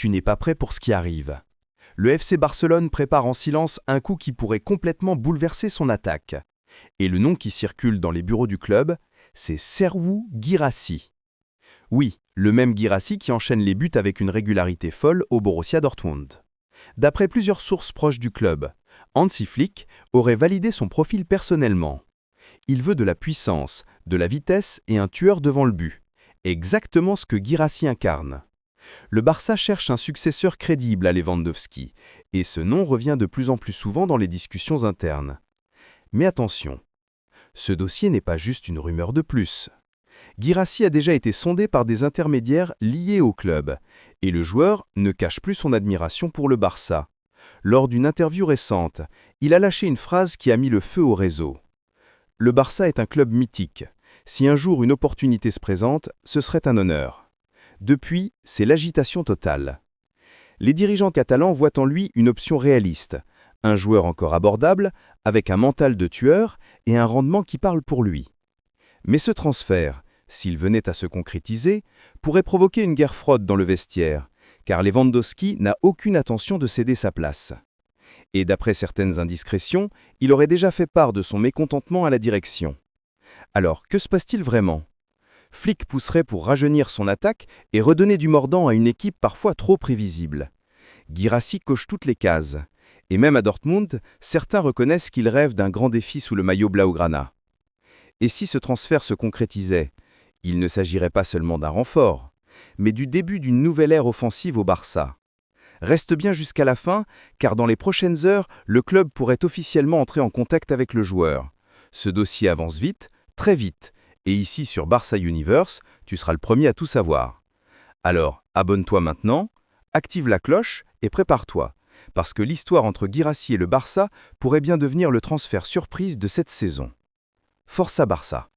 tu n'es pas prêt pour ce qui arrive. Le FC Barcelone prépare en silence un coup qui pourrait complètement bouleverser son attaque. Et le nom qui circule dans les bureaux du club, c'est Serhou Guirassy. Oui, le même Guirassy qui enchaîne les buts avec une régularité folle au Borussia Dortmund. D'après plusieurs sources proches du club, Hansi Flick aurait validé son profil personnellement. Il veut de la puissance, de la vitesse et un tueur devant le but. Exactement ce que Guirassy incarne. Le Barça cherche un successeur crédible à Lewandowski, et ce nom revient de plus en plus souvent dans les discussions internes. Mais attention, ce dossier n'est pas juste une rumeur de plus. Guirassy a déjà été sondé par des intermédiaires liés au club, et le joueur ne cache plus son admiration pour le Barça. Lors d'une interview récente, il a lâché une phrase qui a mis le feu au réseau. « Le Barça est un club mythique. Si un jour une opportunité se présente, ce serait un honneur. » Depuis, c'est l'agitation totale. Les dirigeants catalans voient en lui une option réaliste, un joueur encore abordable, avec un mental de tueur et un rendement qui parle pour lui. Mais ce transfert, s'il venait à se concrétiser, pourrait provoquer une guerre froide dans le vestiaire, car Lewandowski n'a aucune intention de céder sa place. Et d'après certaines indiscrétions, il aurait déjà fait part de son mécontentement à la direction. Alors, que se passe-t-il vraiment ? Flick pousserait pour rajeunir son attaque et redonner du mordant à une équipe parfois trop prévisible. Guirassy coche toutes les cases. Et même à Dortmund, certains reconnaissent qu'il rêve d'un grand défi sous le maillot blaugrana. Et si ce transfert se concrétisait, il ne s'agirait pas seulement d'un renfort, mais du début d'une nouvelle ère offensive au Barça. Reste bien jusqu'à la fin, car dans les prochaines heures, le club pourrait officiellement entrer en contact avec le joueur. Ce dossier avance vite, très vite, et ici sur Barça Universe, tu seras le premier à tout savoir. Alors, abonne-toi maintenant, active la cloche et prépare-toi, parce que l'histoire entre Guirassy et le Barça pourrait bien devenir le transfert surprise de cette saison. Força Barça!